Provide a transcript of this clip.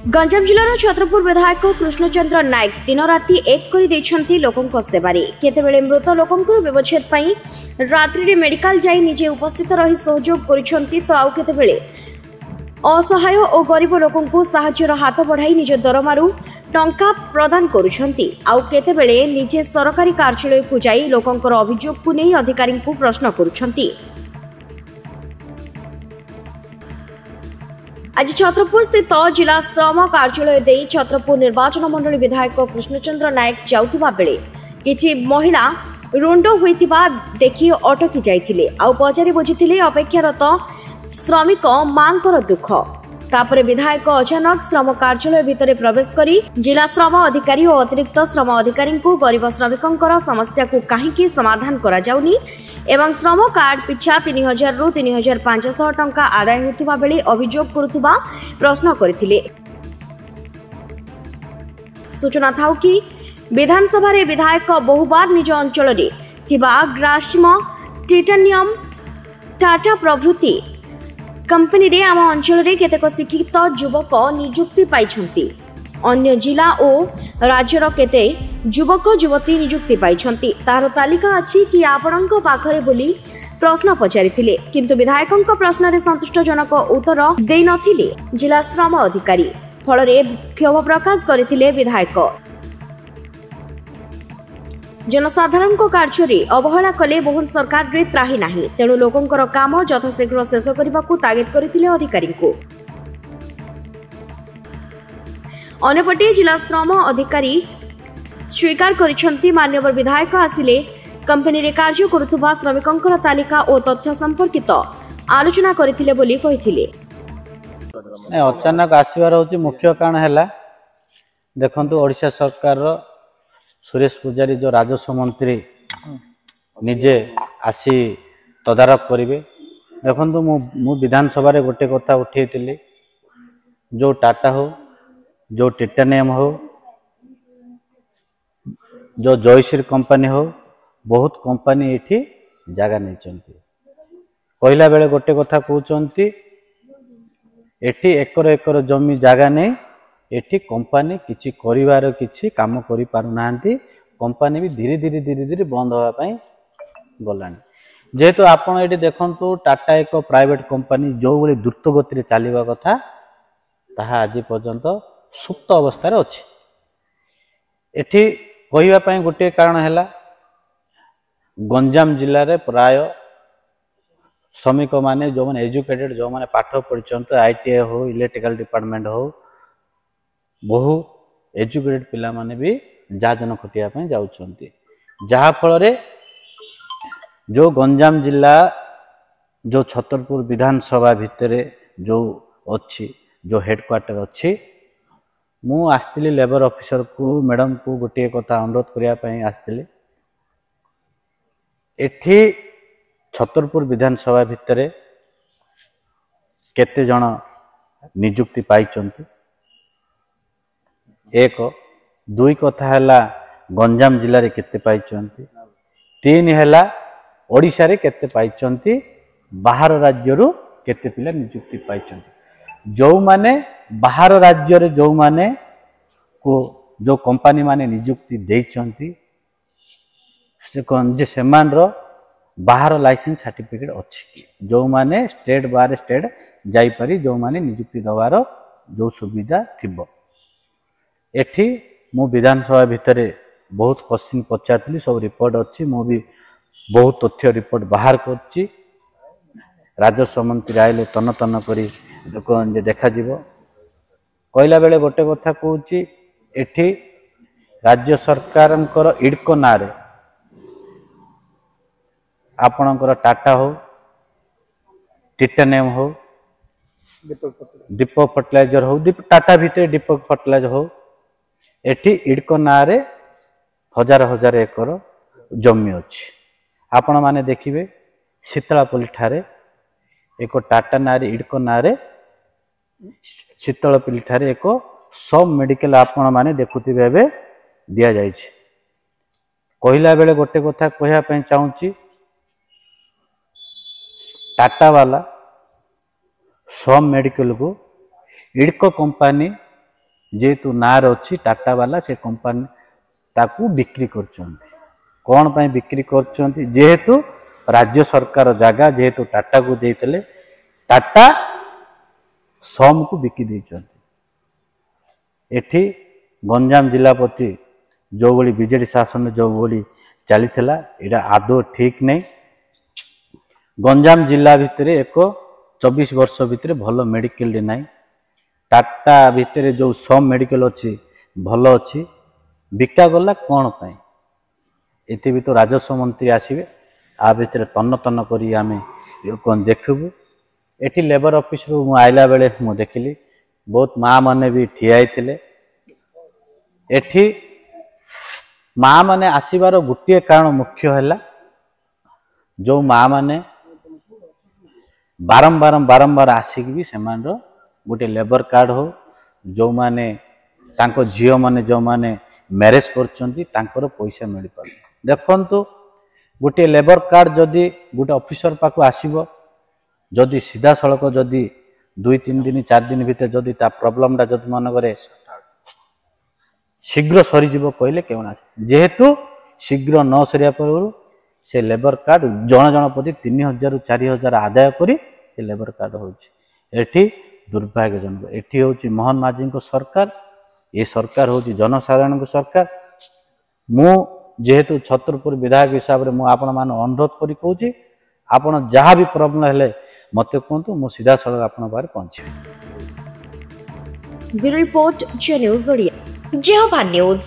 गंजाम जिलार छत्रपुर विधायक कृष्णचंद्र नायक दिन राति एक कर लोकों सेवारे केतेबेले मृत लोकों व्यवच्छेद पाई रात्रि मेडिकल जाई निजे उपस्थित रही सहयोग करिसेंती तो आउ केतेबेले असहाय और गरीब लोकों साहाय्यर हाथ बढ़ाई निज दरमारू टंका प्रदान करुछंती आउ केतेबेले निजे सरकारी कार्यालय को जाई लोकंकर अभियोग को नहीं अधिकारी को प्रश्न करुछंती। आज छत्रपुर स्थित जिला श्रम कार्यालय दे छत्रपुर निर्वाचन मंडली विधायक कृष्णचंद्र नायक जाउथिबा बेले किछि महिला रुंड होइतिबा देखि अटकी जाइथिले आउ पचारि बुझिथिले अपेक्षारत श्रमिक मांकर दुख तापरे विधायक अचानक श्रम कार्यालय भितर प्रवेश करी जिला श्रम अधिकारी और अतिरिक्त श्रम अधिकारी को गरीब श्रमिकों समस्या को कहीं समाधान करा जाउनी एवं श्रम कार्ड पिछा 3000 रु 3500 टंका आदाय होता बेले अभियोग करुवा प्रश्न करथिले। सूचना था कि विधानसभा रे विधायक बहुबार निज अंचल रे थिबा ग्रासिम टाइटानियम टाटा प्रभृति कंपनी रे आम अंचल रे केतेक शिक्षित युवक नियुक्ति पाइछंती अन्य जिला और राज्यर केते युवक युवती नियुक्ति पाइछंती तार तालिका अछि कि आपणक पाखरे बोली प्रश्न पचारिथिले किंतु विधायकक प्रश्न रे संतुष्टजनक उत्तर देई नथिले जिला श्रम अधिकारी फल रे क्षोभ प्रकाश करथिले विधायक। जनसाधारण कार्य रे अवहेला कले मोहन सरकार रे त्राही नाही तेणु लोकंकर काम यथाशीघ्र शेष करबाकू तागिद करथिले अधिकारी को। अन्यपटे जिला श्रम अधिकारी स्वीकार करिसेंती मान्यवर विधायक आसिले कंपनी रे कार्य करुथुबा श्रमिकंकर तालिका और तथ्य संपर्कित आलोचना करथिले बोली कहिथिले। अचानक आसीबार होची मुख्य कारण हैला देखंतु ओडिशा सरकार रो सुरेश पुजारी जो राजस्व मंत्री निजे आसी तदारख करिवे देखंतु मु विधानसभा रे गोटे कथा उठेइतिली जो टाटा हो जो टाइटानियम हो जो जयश्री कंपनी हो बहुत कंपनी एठी जागा नहीं चंती कहला बेले गोटे कथा कहउचंती एठी एकर एकर जमी जागा नहीं एठी कंपनी किछि करिवार किछि काम करि पारु नांती कंपनी भी धीरे धीरे धीरे धीरे बंद होगा पई गलानी जेहेतु आपण एठी देखंतु टाटा एक प्राइवेट कंपनी जो बले द्रुत गति रे चलीबा कथा ताहा आज पर्यंत सुप्त अवस्था रे अछि एठी कहिबा पई गोटे कारण हैला गंजाम जिल्ला रे प्राय श्रमिक माने जो माने एजुकेटेड जो माने पाठ पढिचंत आईटीआई हो इलेक्ट्रिकल डिपार्टमेंट हो बहु एजुकेटेड पिला माने भी जाजन खटिया पई जाउचंती जहा फल रे जो गंजाम जिल्ला जो छतरपुर विधानसभा भितरे जो अच्छी जो हेडक्वार्टर अच्छी मु आस्तिली लेबर ऑफिसर को मैडम को गोटे कथा अनुरोध करिया पई आस्तिली एठी छतरपुर विधानसभा भितरे केते जण नियुक्ति पाइचंती एक दुई कथा हैला गंजाम जिल्ला रे केते पाइचंती तीन हैला ओडिशा रे केते पाइचंती बाहर राज्य रु केते पिला नियुक्ति पाइचंती जो माने बाहर राज्य रे जो माने को जो कंपनी माने नियुक्ति देइचंती से कोन जे समान रो बाहर लाइसेंस सर्टिफिकेट अछि जो माने स्टेट बार स्टेट जाई परी जो माने नियुक्ति दवार जो सुविधा थिबो एठी मु विधानसभा भितरे बहुत क्वेश्चन पचारतली सब रिपोर्ट अछि मु भी बहुत तथ्य रिपोर्ट बाहर करछि राजस्व मंत्री आइले तन तन करी देखा जीवो कहला बेले गोटे कथा कहूची एठी राज्य सरकारंकर इडको नारे आपणकर टाटा हो टाइटानियम हो दीपक फर्टिलाइजर हो टाटा भितर दीपक फर्टिलाइजर हो एठी इडको नारे हजार हजार एकर जमी अछि आपण माने देखिबे शीतलापल्ली ठारे एक टाटा नारे इडको नारे शीतलपल्ली ठारे एक सब मेडिकल आपण माने देखुथिबे बे दिया जायछि कहला बेले गोटे कथा कहया पई चाहूची टाटा वाला सब मेडिकल को इडको कंपनी जेहेतु नार अच्छी टाटा वाला से कंपनी ताकू बिक्री करछंती कौन पाई बिक्री करछंती जेहेतु राज्य सरकार जगह जेहेतु टाटा को देइतले टाटा सम को बिकी देइछंती एठी गंजाम जिला प्रति जो भली बीजेडी शासन जो भली चली एटा आदौ ठीक नहीं गंजाम जिला भितर एक 24 वर्ष भितर भल मेडिकल नहीं टाटा भितर जो सब मेडिकल अच्छी भल अच्छी बिका गला कौन पाई एति भी तो राजस्व मंत्री आसवे आ भितर तन्न तन्न करी आमे कौन देखबू एठी लेबर ऑफिस रु मु आइला बेले मु देखिली बहुत माँ माने भी ठिया होइतिले एठी माँ माने आसीबार गोटे कारण मुख्य है जो माँ माने बारंबार आसिक भी से गोटे लेबर कार्ड हो जो माने तांको झियो माने जो माने मैरेज करछंती तांकर पैसा मिल पारे देखंतु गोटे लेबर कार्ड जदि गोटे ऑफिसर पाखु आसीबो जदि सीधा सड़क जदि 2-3 दिन 4 दिन भीतर जदि ता प्रॉब्लम टा जदि मन करे शीघ्र सरीजीव कहले केवन आसे जेहेतु शीघ्र न सरिया पर से लेबर कार्ड जन जन प्रति 3000 4000 आदाय करी से लेबर कार्ड होची एठी दुर्भाग्यजनक एठी होची मोहन माझी को सरकार ये सरकार होची जनसाधारण को सरकार मु जेहेतु छत्रपुर विधायक हिसाब रे मु आपण मान अनुरोध करी कहूची आपण जहाँ भी प्रॉब्लम हेले मते कहतु मु सीधा सड़क आपण बारे पहुंची ब्यूरो रिपोर्ट जे न्यूज ओडिया जेहोभा न्यूज।